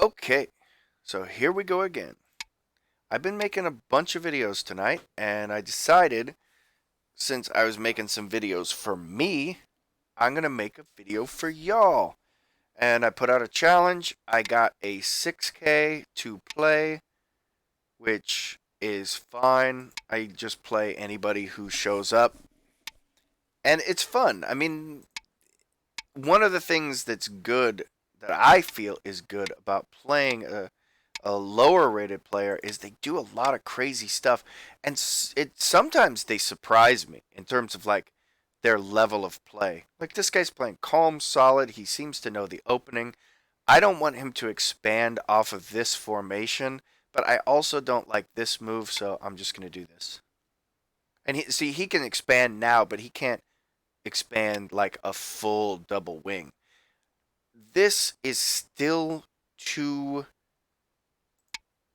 Okay, so here we go again. I've been making a bunch of videos tonight, and I decided since I was making some videos for me, I'm going to make a video for y'all. And I put out a challenge. I got a 6K to play, which is fine. I just play anybody who shows up. And it's fun. I mean, one of the things that's good, that I feel is good about playing a lower rated player is they do a lot of crazy stuff, and it sometimes they surprise me in terms of like their level of play. Like this guy's playing calm, solid. He seems to know the opening. I don't want him to expand off of this formation, but I also don't like this move, so I'm just gonna do this. And he can expand now, but he can't expand like a full double wing. This is still too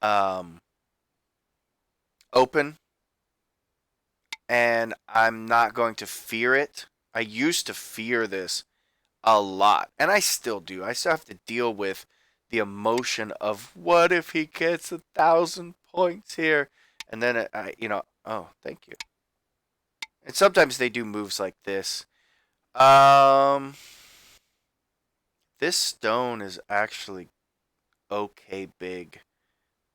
um, open, and I'm not going to fear it. I used to fear this a lot, and I still do. I still have to deal with the emotion of what if he gets 1,000 points here, and then oh, thank you. And sometimes they do moves like this. Um, this stone is actually okay big,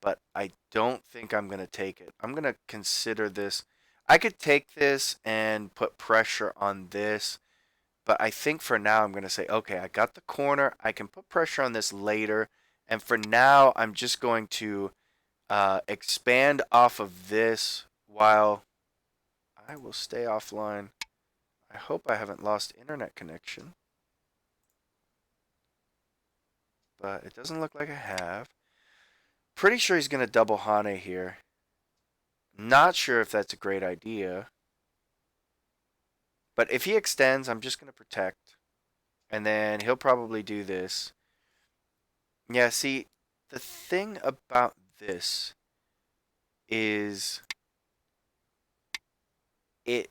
but I don't think I'm gonna take it. I'm gonna consider this. I could take this and put pressure on this. But I think for now, I'm going to say, okay, I got the corner. I can put pressure on this later. And for now, I'm just going to expand off of this while I will stay offline. I hope I haven't lost internet connection, but it doesn't look like I have. Pretty sure he's going to double Hane here. Not sure if that's a great idea. But if he extends, I'm just going to protect. And then he'll probably do this. Yeah, see, the thing about this is it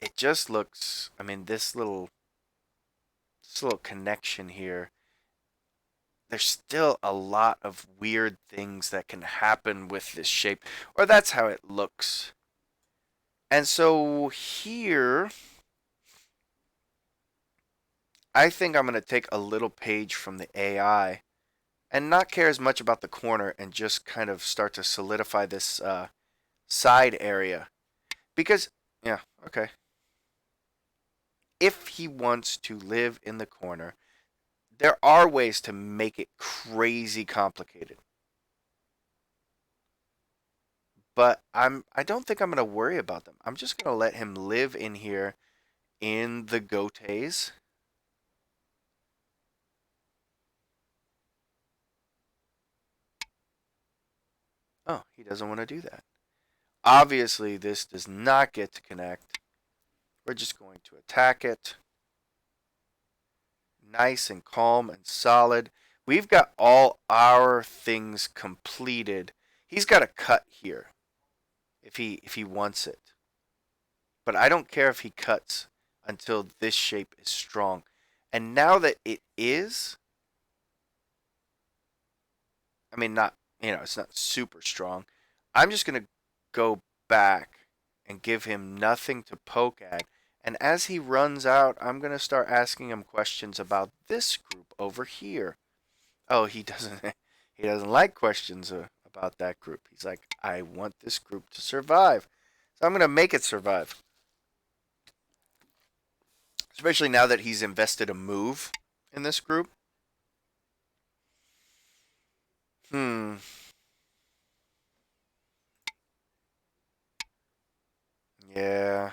it just looks, I mean, this little connection here, there's still a lot of weird things that can happen with this shape, or that's how it looks. And so here I think I'm going to take a little page from the AI and not care as much about the corner and just kind of start to solidify this side area. Because, yeah, okay. If he wants to live in the corner, there are ways to make it crazy complicated. But I don't think I'm gonna worry about them. I'm just gonna let him live in here in the goatees. Oh, he doesn't want to do that. Obviously, this does not get to connect. We're just going to attack it. Nice and calm and solid. We've got all our things completed. He's got a cut here if he wants it. But I don't care if he cuts until this shape is strong. And now that it is, I mean, not, it's not super strong. I'm just going to go back and give him nothing to poke at. And as he runs out, I'm going to start asking him questions about this group over here. Oh, he doesn't he doesn't like questions about that group. He's like, "I want this group to survive." So I'm going to make it survive. Especially now that he's invested a move in this group. Hmm. Yeah.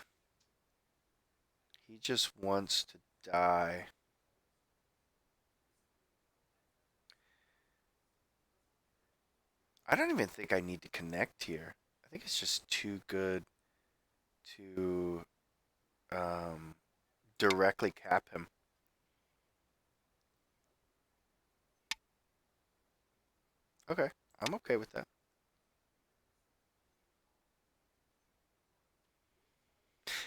He just wants to die. I don't even think I need to connect here. I think it's just too good to um, directly cap him. Okay. I'm okay with that.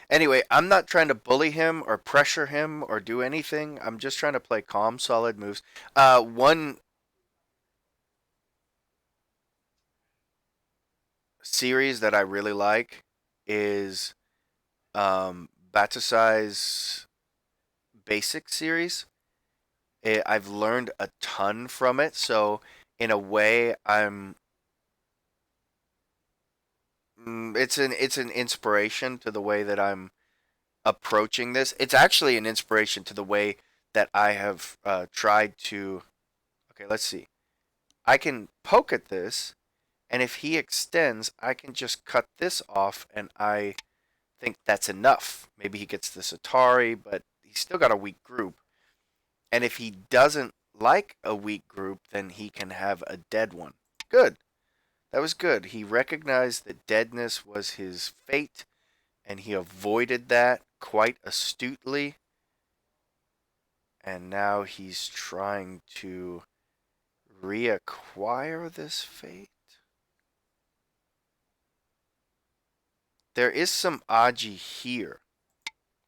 Anyway, I'm not trying to bully him or pressure him or do anything. I'm just trying to play calm, solid moves. One series that I really like is Battousai's Basic series. I've learned a ton from it, so in a way, it's an inspiration to the way that I'm approaching this. It's actually an inspiration to the way that I have tried to. Okay, let's see. I can poke at this, and if he extends, I can just cut this off, and I think that's enough. Maybe he gets this Atari, but he's still got a weak group. And if he doesn't like a weak group, then he can have a dead one. Good. That was good. He recognized that deadness was his fate, and he avoided that quite astutely. And now he's trying to reacquire this fate. There is some Aji here,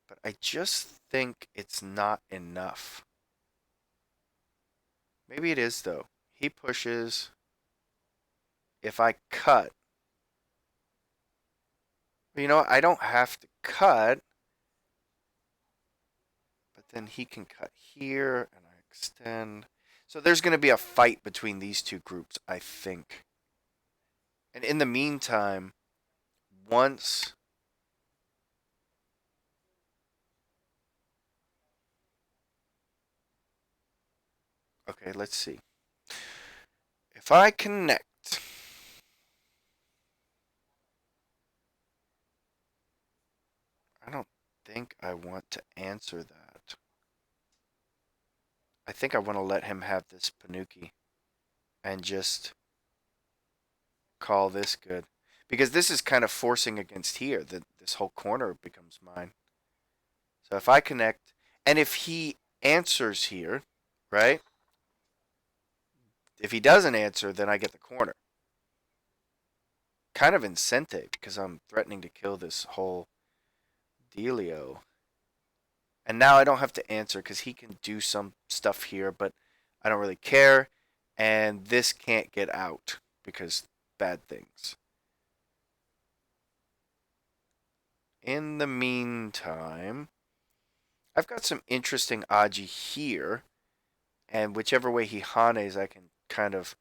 but I just think it's not enough. Maybe it is, though. He pushes. If I cut, you know, I don't have to cut, but then he can cut here, and I extend. So there's going to be a fight between these two groups, I think. And in the meantime, once. Okay, let's see. If I connect, I don't think I want to answer that. I think I want to let him have this Panuki and just call this good. Because this is kind of forcing against here. That this whole corner becomes mine. So if I connect, and if he answers here, right? If he doesn't answer, then I get the corner. Kind of incentive because I'm threatening to kill this whole dealio. And now I don't have to answer because he can do some stuff here, but I don't really care. And this can't get out because bad things. In the meantime, I've got some interesting Aji here. And whichever way he Hanes, I can kind of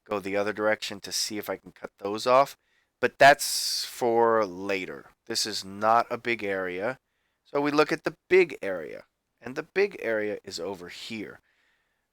go the other direction to see if I can cut those off. But that's for later. This is not a big area. So we look at the big area. And the big area is over here.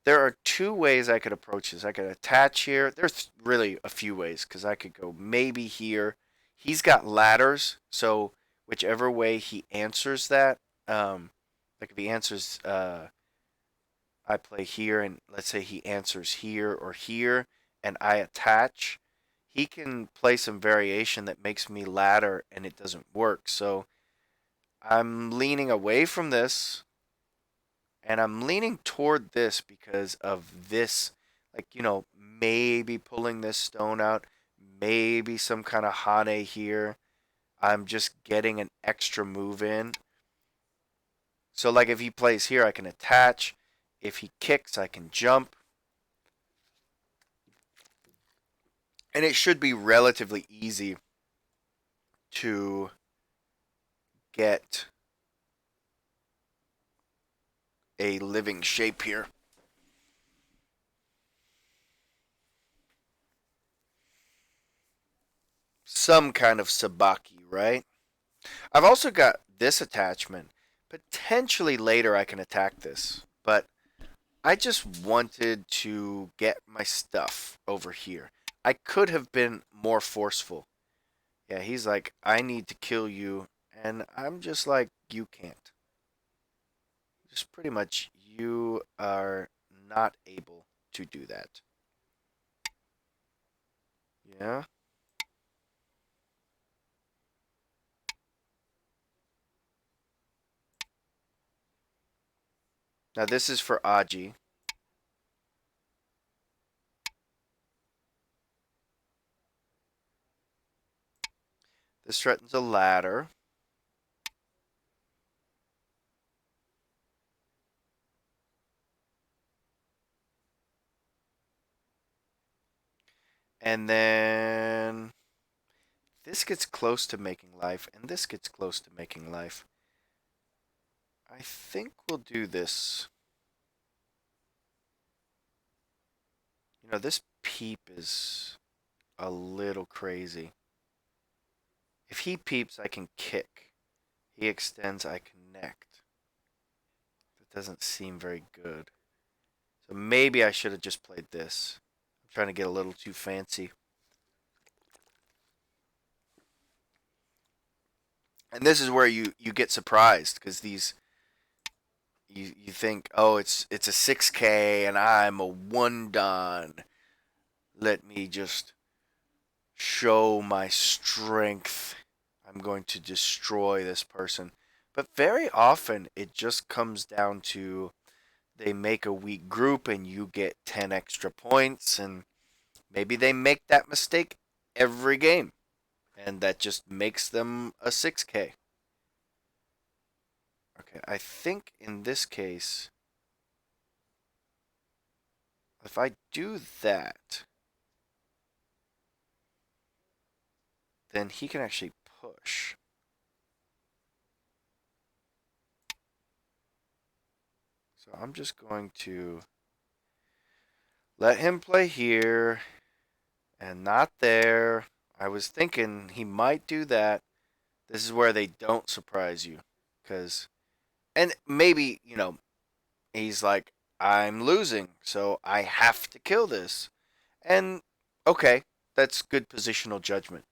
There are two ways I could approach this. I could attach here. There's really a few ways because I could go maybe here. He's got ladders, so whichever way he answers that, like if he answers, I play here, and let's say he answers here or here, and I attach, he can play some variation that makes me ladder, and it doesn't work. So I'm leaning away from this and I'm leaning toward this because of this, like, maybe pulling this stone out, maybe some kind of Hane here. I'm just getting an extra move in. So, like, if he plays here, I can attach. If he kicks, I can jump. And it should be relatively easy to get a living shape here. Some kind of sabaki, right? I've also got this attachment. Potentially later I can attack this, but I just wanted to get my stuff over here. I could have been more forceful. Yeah, he's like, I need to kill you, and I'm just like, you can't. Just pretty much, you are not able to do that. Yeah? Now this is for Aji. This threatens a ladder. And then this gets close to making life, and this gets close to making life. I think we'll do this. You know, this peep is a little crazy. If he peeps, I can kick. He extends, I connect. That doesn't seem very good. So maybe I should have just played this. I'm trying to get a little too fancy. And this is where you get surprised because these you think, oh, it's a 6K and I'm a one don. Let me just show my strength. I'm going to destroy this person. But very often it just comes down to they make a weak group and you get 10 extra points, and maybe they make that mistake every game and that just makes them a 6K. Okay, I think in this case, if I do that, then he can actually push. So I'm just going to let him play here and not there. I was thinking he might do that. This is where they don't surprise you. Because, and maybe, he's like, I'm losing, so I have to kill this. And, okay, that's good positional judgment.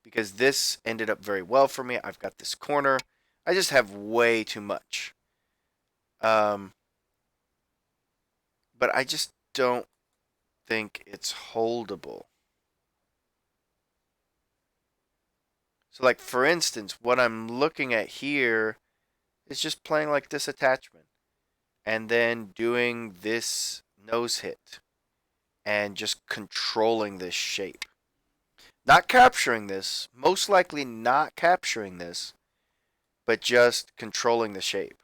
Because this ended up very well for me. I've got this corner. I just have way too much. Um, but I just don't think it's holdable. So, like, for instance, what I'm looking at here is just playing like this attachment and then doing this nose hit and just controlling this shape. Not capturing this, most likely not capturing this, but just controlling the shape.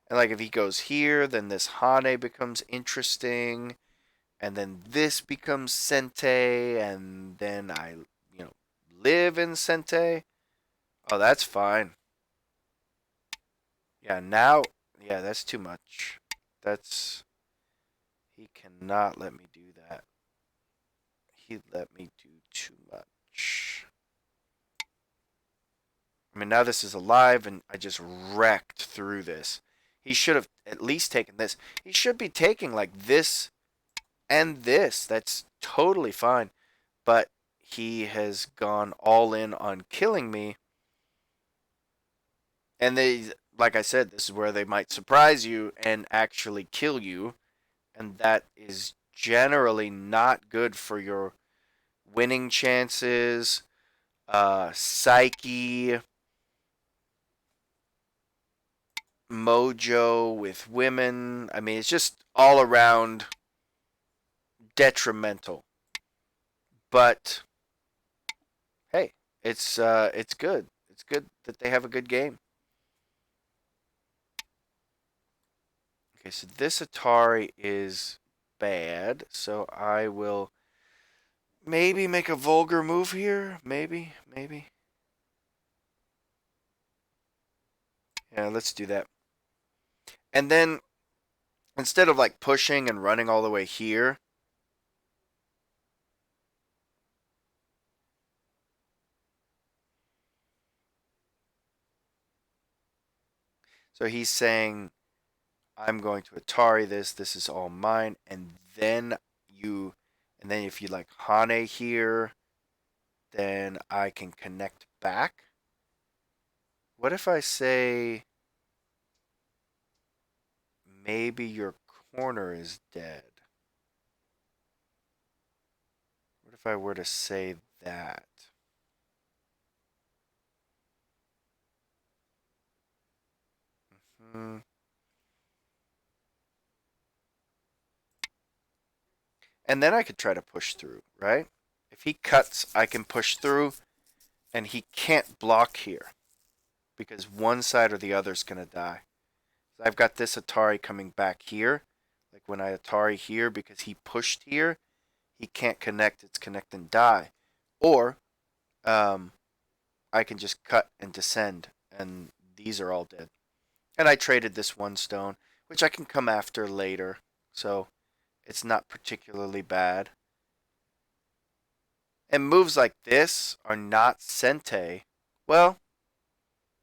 And like if he goes here, then this Hane becomes interesting, and then this becomes Sente, and then I, you know, live in Sente. Oh, that's fine. Yeah, now, yeah, that's too much. That's, he cannot let me do that. He let me do too much. I mean, now this is alive, and I just wrecked through this. He should have at least taken this. He should be taking like this and this. That's totally fine. But he has gone all in on killing me. And they, like I said, this is where they might surprise you and actually kill you. And that is generally not good for your winning chances, psyche, mojo with women. I mean, it's just all around detrimental. But hey, it's good. It's good that they have a good game. Okay, so this Atari is bad, so I will maybe make a vulgar move here. Maybe. Yeah, let's do that. And then instead of like pushing and running all the way here, so he's saying, I'm going to Atari this. This is all mine. And then if you like Hane here, then I can connect back. What if I say maybe your corner is dead? What if I were to say that? Hmm. And then I could try to push through, right? If he cuts, I can push through, and he can't block here because one side or the other is going to die. I've got this Atari coming back here, Like when I Atari here, because he pushed here, he can't connect. It's connect and die. Or um, I can just cut and descend, and these are all dead. And I traded this one stone, which I can come after later, so it's not particularly bad. And moves like this are not Sente. Well,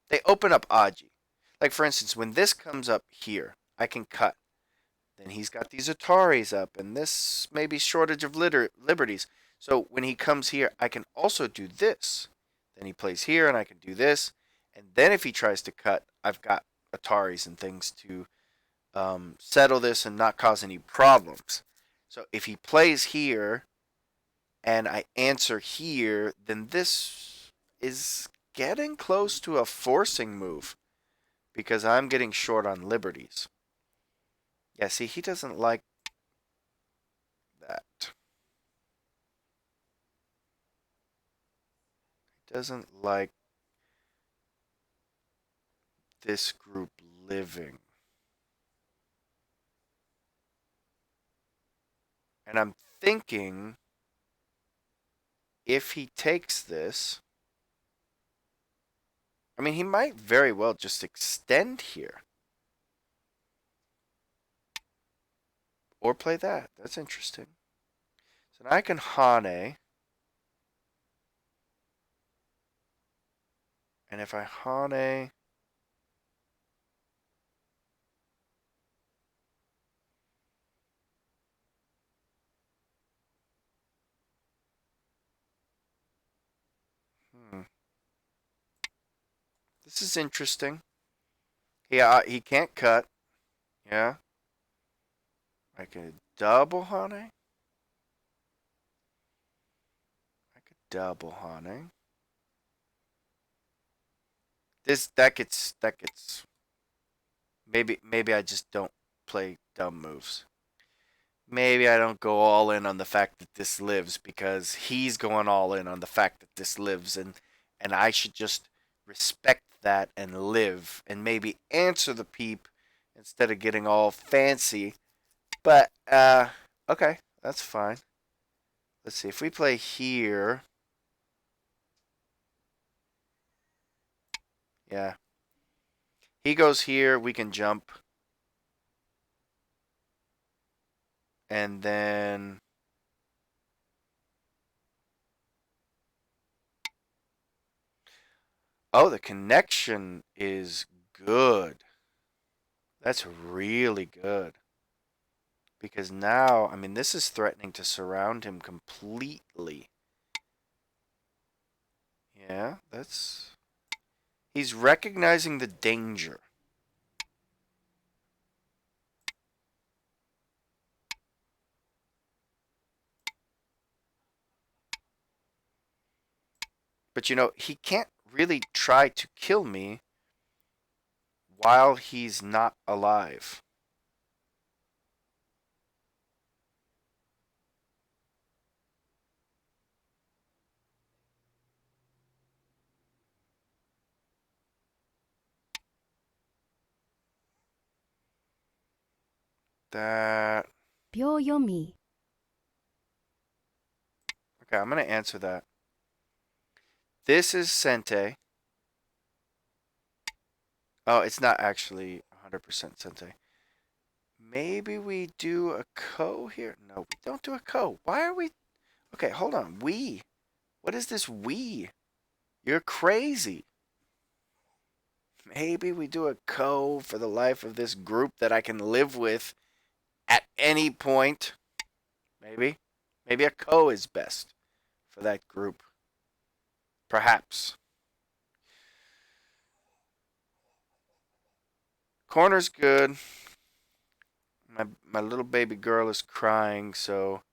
they open up Aji. Like for instance, when this comes up here, I can cut. Then he's got these Ataris up, and this may be shortage of liberties. So when he comes here, I can also do this. Then he plays here, and I can do this. And then if he tries to cut, I've got Ataris and things to settle this and not cause any problems. So if he plays here, and I answer here, then this is getting close to a forcing move because I'm getting short on liberties. Yeah, see, he doesn't like that. He doesn't like this group living. And I'm thinking if he takes this, I mean, he might very well just extend here. Or play that. That's interesting. So now I can Hane. And if I Hane, this is interesting. He can't cut. Yeah. I could double Hane. I could double Hane. That gets maybe I just don't play dumb moves. Maybe I don't go all in on the fact that this lives because he's going all in on the fact that this lives, and I should just respect that and live and maybe answer the peep instead of getting all fancy. But okay, that's fine. Let's see if we play here. Yeah. He goes here, we can jump. And then oh, the connection is good. That's really good. Because now, I mean, this is threatening to surround him completely. Yeah, that's... He's recognizing the danger. But you know, he can't really try to kill me while he's not alive. That... 秒読み Okay, I'm going to answer that. This is Sente. Oh, it's not actually 100% Sente. Maybe we do a ko here? No, we don't do a ko. Why are we... Okay, hold on. We. What is this we? You're crazy. Maybe we do a ko for the life of this group that I can live with at any point. Maybe. Maybe a ko is best for that group. Perhaps. Corner's good. My little baby girl is crying, so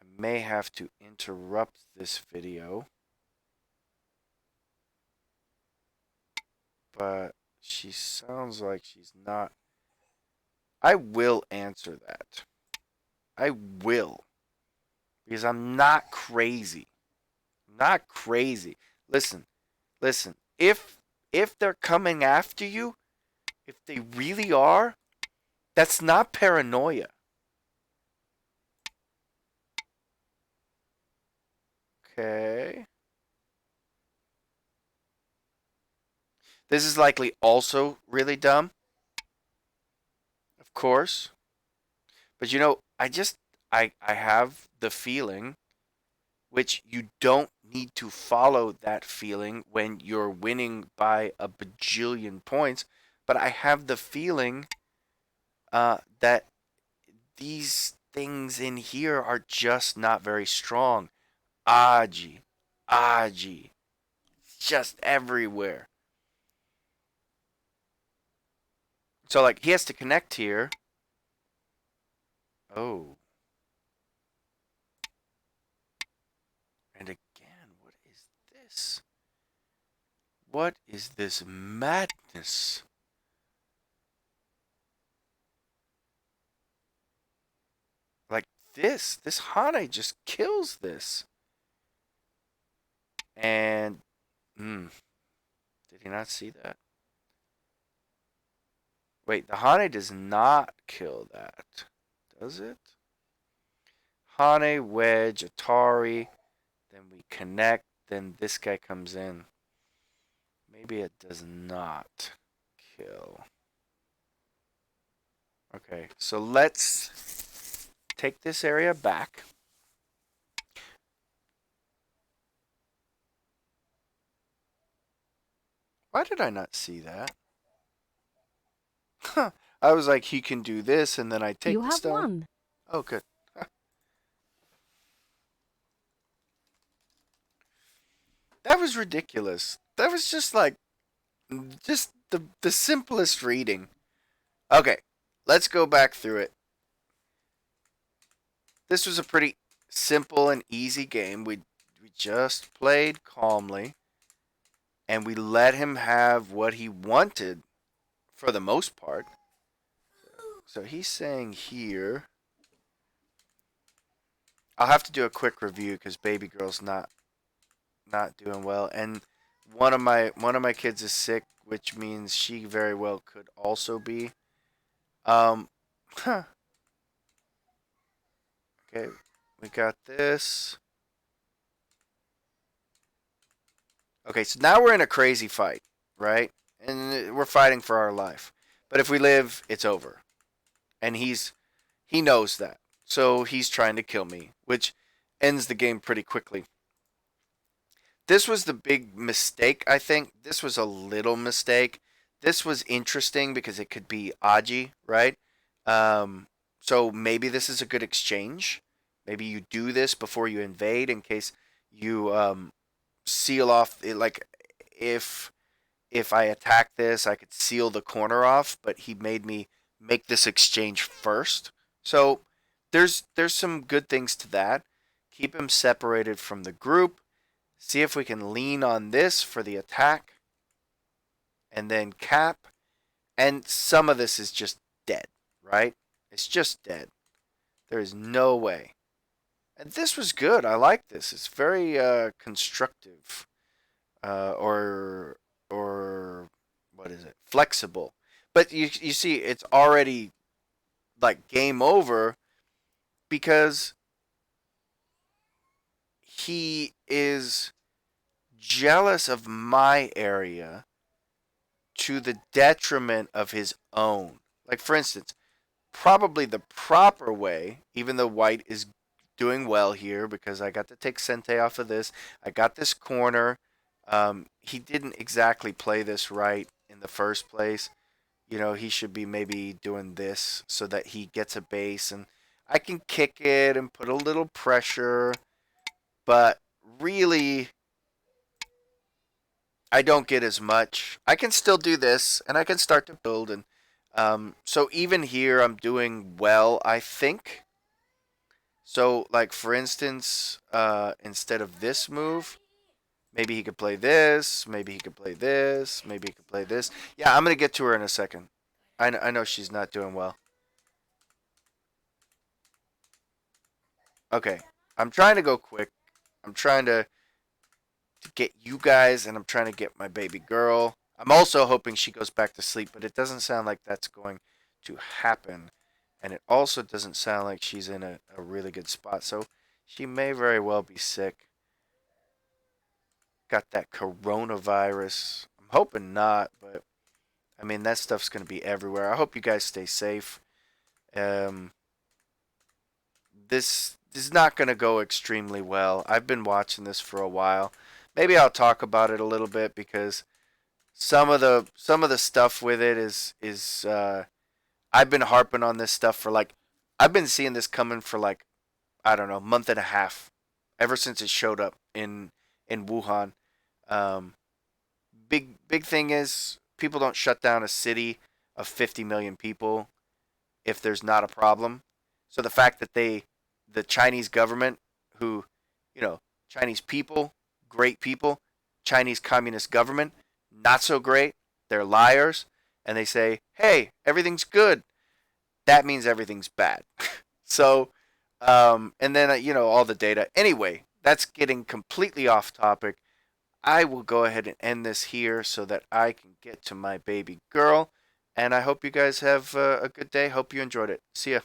I may have to interrupt this video. But she sounds like she's not. I will answer that. I will. Because I'm not crazy. Not crazy. Listen, listen. If they're coming after you, if they really are, That's not paranoia. Okay. This is likely also really dumb, of course. But I have the feeling, which you don't need to follow that feeling when you're winning by a bajillion points. But I have the feeling that these things in here are just not very strong. Aji, Aji, just everywhere. So like he has to connect here. Oh, and again, what is this? What is this madness? Like this Hane just kills this. And did he not see that? Wait, the Hane does not kill that, does it? Hane, Wedge, Atari. Then we connect. Then this guy comes in. Maybe it does not kill. Okay, so let's take this area back. Why did I not see that? Huh. I was like, he can do this, and then I take You the have stone. won. Oh, good. That was ridiculous. That was just the simplest reading. Okay, let's go back through it. This was a pretty simple and easy game. We just played calmly, and we let him have what he wanted for the most part. So he's saying here, I'll have to do a quick review because baby girl's not doing well, and one of my kids is sick, which means she very well could also be. Um, huh. Okay, we got this. Okay, so now we're in a crazy fight, right? And we're fighting for our life. But if we live, it's over. And he knows that. So he's trying to kill me, which ends the game pretty quickly. This was the big mistake, I think. This was a little mistake. This was interesting because it could be Aji, right? Um, so maybe this is a good exchange. Maybe you do this before you invade in case you seal off like if if I attack this, I could seal the corner off, but he made me make this exchange first. So there's some good things to that. Keep him separated from the group. See if we can lean on this for the attack and then cap. And some of this is just dead, right? It's just dead. There is no way. And this was good. I like this. It's very constructive, or what is it? Flexible. But you see, it's already like game over because he is jealous of my area to the detriment of his own. Like for instance, probably the proper way, even though white is doing well here because I got to take Sente off of this. I got this corner. He didn't exactly play this right in the first place. He should be maybe doing this so that he gets a base and I can kick it and put a little pressure. But really, I don't get as much. I can still do this and I can start to build. And so even here, I'm doing well, I think. So, like for instance, instead of this move, maybe he could play this. Maybe he could play this. Maybe he could play this. Yeah, I'm gonna get to her in a second. I know she's not doing well. Okay, I'm trying to go quick. I'm trying to get you guys, and I'm trying to get my baby girl. I'm also hoping she goes back to sleep, but it doesn't sound like that's going to happen. And it also doesn't sound like she's in a really good spot. So she may very well be sick. Got that coronavirus. I'm hoping not, but I mean, that stuff's going to be everywhere. I hope you guys stay safe. Um, this is not going to go extremely well. I've been watching this for a while. Maybe I'll talk about it a little bit because some of the stuff with it is I've been harping on this stuff for like I've been seeing this coming for like I don't know, month and a half ever since it showed up in Wuhan. Um, big thing is people don't shut down a city of 50 million people if there's not a problem. So the fact that the Chinese government, who, you know, Chinese people, great people, Chinese communist government, not so great, they're liars, and they say, hey, everything's good. That means everything's bad. So, and then, all the data. Anyway, that's getting completely off topic. I will go ahead and end this here so that I can get to my baby girl. And I hope you guys have a good day. Hope you enjoyed it. See ya.